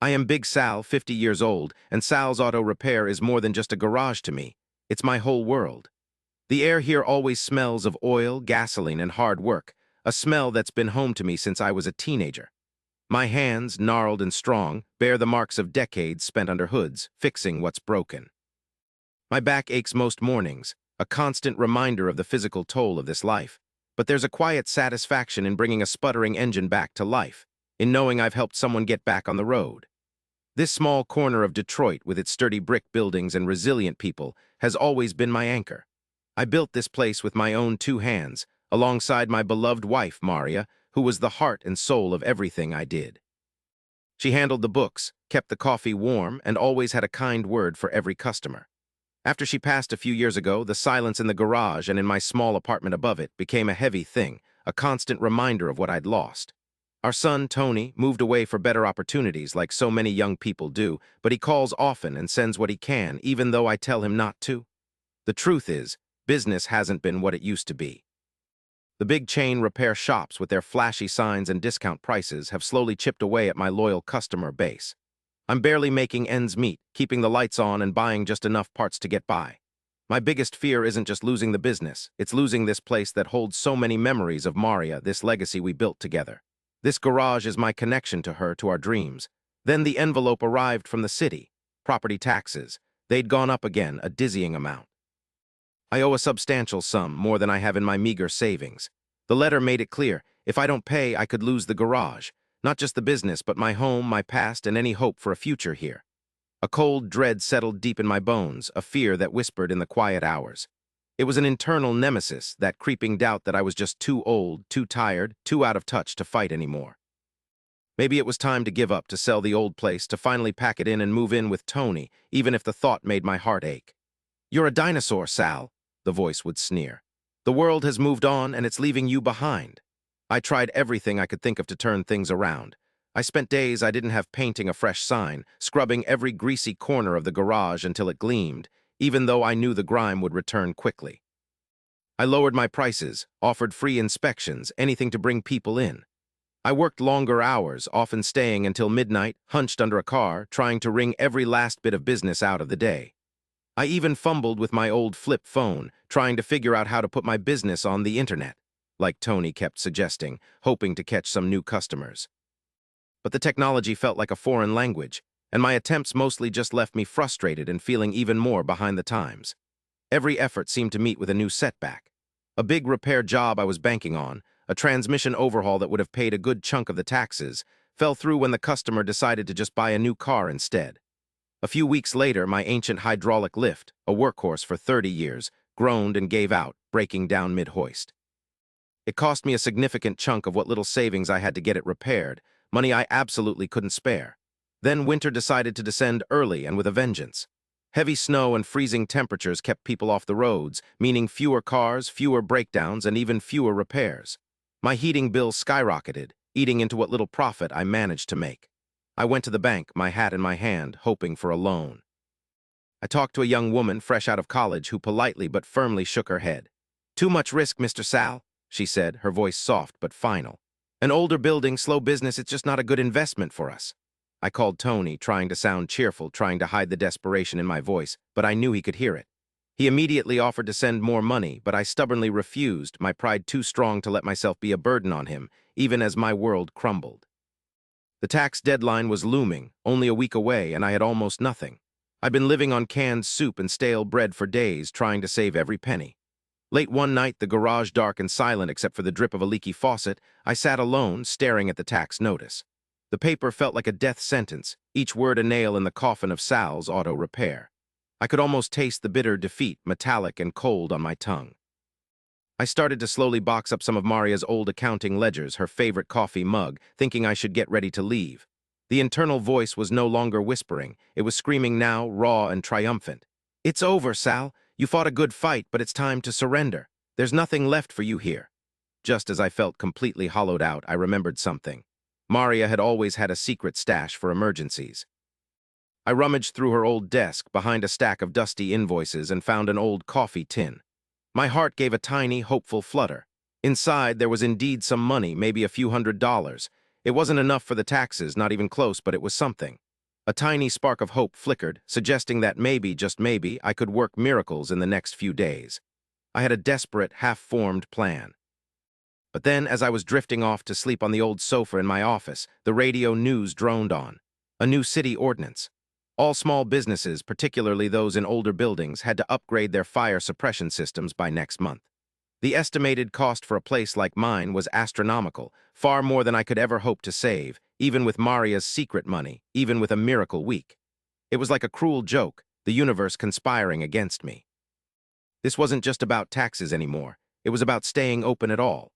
I am Big Sal, 50 years old, and Sal's Auto Repair is more than just a garage to me. It's my whole world. The air here always smells of oil, gasoline, and hard work, a smell that's been home to me since I was a teenager. My hands, gnarled and strong, bear the marks of decades spent under hoods, fixing what's broken. My back aches most mornings, a constant reminder of the physical toll of this life. But there's a quiet satisfaction in bringing a sputtering engine back to life, in knowing I've helped someone get back on the road. This small corner of Detroit, with its sturdy brick buildings and resilient people, has always been my anchor. I built this place with my own two hands, alongside my beloved wife, Maria, who was the heart and soul of everything I did. She handled the books, kept the coffee warm, and always had a kind word for every customer. After she passed a few years ago, the silence in the garage and in my small apartment above it became a heavy thing, a constant reminder of what I'd lost. Our son, Tony, moved away for better opportunities like so many young people do, but he calls often and sends what he can, even though I tell him not to. The truth is, business hasn't been what it used to be. The big chain repair shops with their flashy signs and discount prices have slowly chipped away at my loyal customer base. I'm barely making ends meet, keeping the lights on and buying just enough parts to get by. My biggest fear isn't just losing the business, it's losing this place that holds so many memories of Maria, this legacy we built together. This garage is my connection to her, to our dreams. Then the envelope arrived from the city. Property taxes. They'd gone up again, a dizzying amount. I owe a substantial sum, more than I have in my meager savings. The letter made it clear, if I don't pay, I could lose the garage. Not just the business, but my home, my past, and any hope for a future here. A cold dread settled deep in my bones, a fear that whispered in the quiet hours. It was an internal nemesis, that creeping doubt that I was just too old, too tired, too out of touch to fight anymore. Maybe it was time to give up, to sell the old place, to finally pack it in and move in with Tony, even if the thought made my heart ache. "You're a dinosaur, Sal," the voice would sneer. "The world has moved on, and it's leaving you behind." I tried everything I could think of to turn things around. I spent days I didn't have painting a fresh sign, scrubbing every greasy corner of the garage until it gleamed, even though I knew the grime would return quickly. I lowered my prices, offered free inspections, anything to bring people in. I worked longer hours, often staying until midnight, hunched under a car, trying to wring every last bit of business out of the day. I even fumbled with my old flip phone, trying to figure out how to put my business on the internet, like Tony kept suggesting, hoping to catch some new customers. But the technology felt like a foreign language, and my attempts mostly just left me frustrated and feeling even more behind the times. Every effort seemed to meet with a new setback. A big repair job I was banking on, a transmission overhaul that would have paid a good chunk of the taxes, fell through when the customer decided to just buy a new car instead. A few weeks later, my ancient hydraulic lift, a workhorse for 30 years, groaned and gave out, breaking down mid-hoist. It cost me a significant chunk of what little savings I had to get it repaired, money I absolutely couldn't spare. Then winter decided to descend early and with a vengeance. Heavy snow and freezing temperatures kept people off the roads, meaning fewer cars, fewer breakdowns, and even fewer repairs. My heating bill skyrocketed, eating into what little profit I managed to make. I went to the bank, my hat in my hand, hoping for a loan. I talked to a young woman fresh out of college who politely but firmly shook her head. "Too much risk, Mr. Sal," she said, her voice soft but final. "An older building, slow business, it's just not a good investment for us." I called Tony, trying to sound cheerful, trying to hide the desperation in my voice, but I knew he could hear it. He immediately offered to send more money, but I stubbornly refused, my pride too strong to let myself be a burden on him, even as my world crumbled. The tax deadline was looming, only a week away, and I had almost nothing. I'd been living on canned soup and stale bread for days, trying to save every penny. Late one night, the garage dark and silent except for the drip of a leaky faucet, I sat alone, staring at the tax notice. The paper felt like a death sentence, each word a nail in the coffin of Sal's Auto Repair. I could almost taste the bitter defeat, metallic and cold on my tongue. I started to slowly box up some of Maria's old accounting ledgers, her favorite coffee mug, thinking I should get ready to leave. The internal voice was no longer whispering. It was screaming now, raw and triumphant. "It's over, Sal. You fought a good fight, but it's time to surrender. There's nothing left for you here." Just as I felt completely hollowed out, I remembered something. Maria had always had a secret stash for emergencies. I rummaged through her old desk behind a stack of dusty invoices and found an old coffee tin. My heart gave a tiny, hopeful flutter. Inside, there was indeed some money, maybe a few $100s. It wasn't enough for the taxes, not even close, but it was something. A tiny spark of hope flickered, suggesting that maybe, just maybe, I could work miracles in the next few days. I had a desperate, half-formed plan. But then, as I was drifting off to sleep on the old sofa in my office, the radio news droned on. A new city ordinance. All small businesses, particularly those in older buildings, had to upgrade their fire suppression systems by next month. The estimated cost for a place like mine was astronomical, far more than I could ever hope to save, even with Maria's secret money, even with a miracle week. It was like a cruel joke, the universe conspiring against me. This wasn't just about taxes anymore. It was about staying open at all.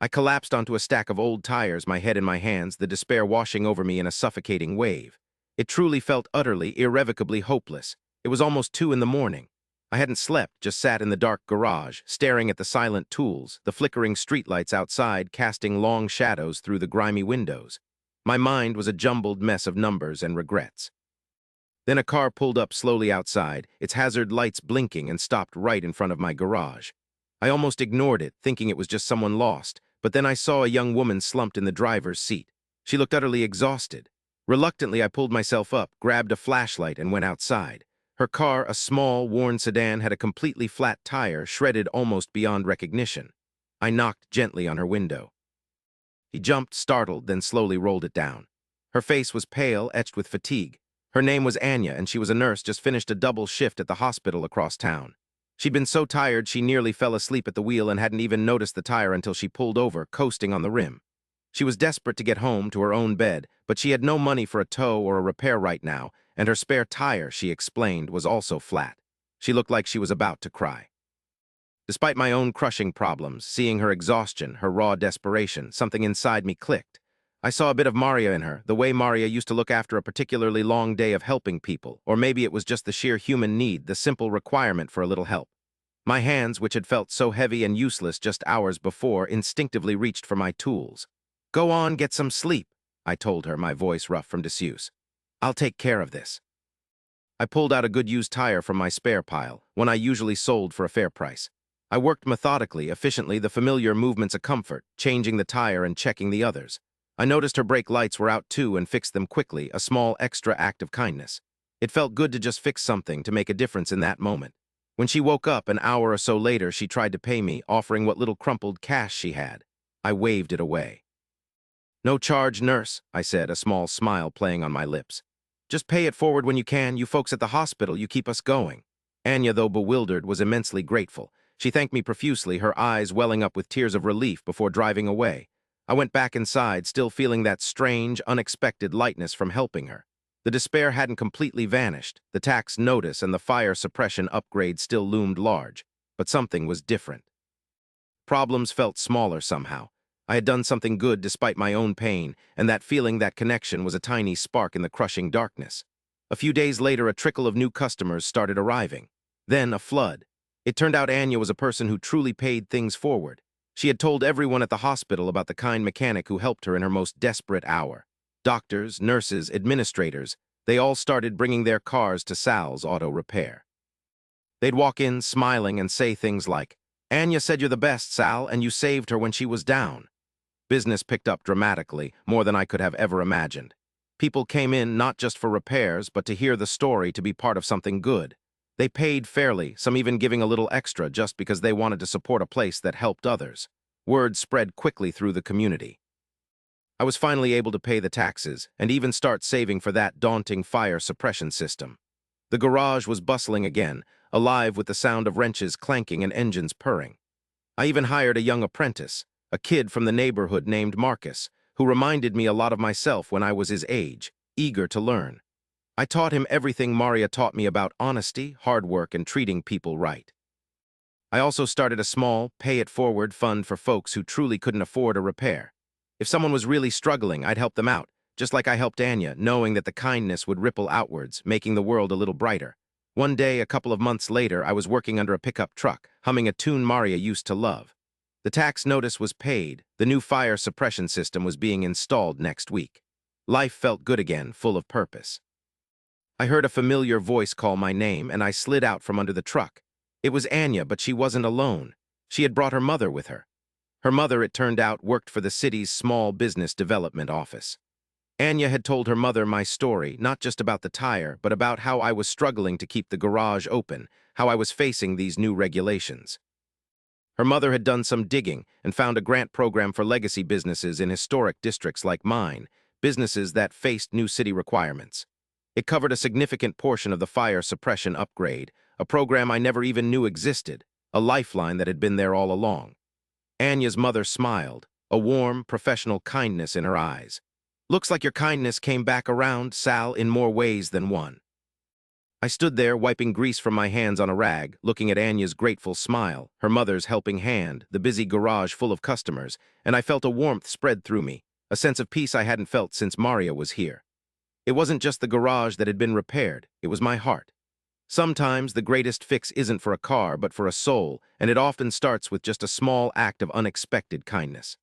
I collapsed onto a stack of old tires, my head in my hands, the despair washing over me in a suffocating wave. It truly felt utterly, irrevocably hopeless. It was almost 2 in the morning. I hadn't slept, just sat in the dark garage, staring at the silent tools, the flickering streetlights outside casting long shadows through the grimy windows. My mind was a jumbled mess of numbers and regrets. Then a car pulled up slowly outside, its hazard lights blinking, and stopped right in front of my garage. I almost ignored it, thinking it was just someone lost, but then I saw a young woman slumped in the driver's seat. She looked utterly exhausted. Reluctantly, I pulled myself up, grabbed a flashlight, and went outside. Her car, a small, worn sedan, had a completely flat tire, shredded almost beyond recognition. I knocked gently on her window. She jumped, startled, then slowly rolled it down. Her face was pale, etched with fatigue. Her name was Anya, and she was a nurse just finished a double shift at the hospital across town. She'd been so tired she nearly fell asleep at the wheel and hadn't even noticed the tire until she pulled over, coasting on the rim. She was desperate to get home to her own bed, but she had no money for a tow or a repair right now, and her spare tire, she explained, was also flat. She looked like she was about to cry. Despite my own crushing problems, seeing her exhaustion, her raw desperation, something inside me clicked. I saw a bit of Maria in her, the way Maria used to look after a particularly long day of helping people, or maybe it was just the sheer human need, the simple requirement for a little help. My hands, which had felt so heavy and useless just hours before, instinctively reached for my tools. "Go on, get some sleep," I told her, my voice rough from disuse. "I'll take care of this." I pulled out a good used tire from my spare pile, one I usually sold for a fair price. I worked methodically, efficiently, the familiar movements of comfort, changing the tire and checking the others. I noticed her brake lights were out too and fixed them quickly, a small extra act of kindness. It felt good to just fix something, to make a difference in that moment. When she woke up an hour or so later, she tried to pay me, offering what little crumpled cash she had. I waved it away. "No charge, nurse," I said, a small smile playing on my lips. "Just pay it forward when you can. You folks at the hospital, you keep us going." Anya, though bewildered, was immensely grateful. She thanked me profusely, her eyes welling up with tears of relief before driving away. I went back inside, still feeling that strange, unexpected lightness from helping her. The despair hadn't completely vanished. The tax notice and the fire suppression upgrade still loomed large, but something was different. Problems felt smaller somehow. I had done something good despite my own pain, and that feeling, that connection, was a tiny spark in the crushing darkness. A few days later, a trickle of new customers started arriving. Then a flood. It turned out Anya was a person who truly paid things forward. She had told everyone at the hospital about the kind mechanic who helped her in her most desperate hour. Doctors, nurses, administrators, they all started bringing their cars to Sal's auto repair. They'd walk in smiling and say things like, "Anya said you're the best, Sal, and you saved her when she was down." Business picked up dramatically, more than I could have ever imagined. People came in not just for repairs, but to hear the story, to be part of something good. They paid fairly, some even giving a little extra just because they wanted to support a place that helped others. Word spread quickly through the community. I was finally able to pay the taxes and even start saving for that daunting fire suppression system. The garage was bustling again, alive with the sound of wrenches clanking and engines purring. I even hired a young apprentice, a kid from the neighborhood named Marcus, who reminded me a lot of myself when I was his age, eager to learn. I taught him everything Maria taught me about honesty, hard work, and treating people right. I also started a small, pay-it-forward fund for folks who truly couldn't afford a repair. If someone was really struggling, I'd help them out, just like I helped Anya, knowing that the kindness would ripple outwards, making the world a little brighter. One day, a couple of months later, I was working under a pickup truck, humming a tune Maria used to love. The tax notice was paid, the new fire suppression system was being installed next week. Life felt good again, full of purpose. I heard a familiar voice call my name, and I slid out from under the truck. It was Anya, but she wasn't alone. She had brought her mother with her. Her mother, it turned out, worked for the city's small business development office. Anya had told her mother my story, not just about the tire, but about how I was struggling to keep the garage open, how I was facing these new regulations. Her mother had done some digging and found a grant program for legacy businesses in historic districts like mine, businesses that faced new city requirements. It covered a significant portion of the fire suppression upgrade, a program I never even knew existed, a lifeline that had been there all along. Anya's mother smiled, a warm, professional kindness in her eyes. Looks like your kindness came back around, Sal, in more ways than one. I stood there, wiping grease from my hands on a rag, looking at Anya's grateful smile, her mother's helping hand, the busy garage full of customers, and I felt a warmth spread through me, a sense of peace I hadn't felt since Maria was here. It wasn't just the garage that had been repaired, it was my heart. Sometimes the greatest fix isn't for a car, but for a soul, and it often starts with just a small act of unexpected kindness.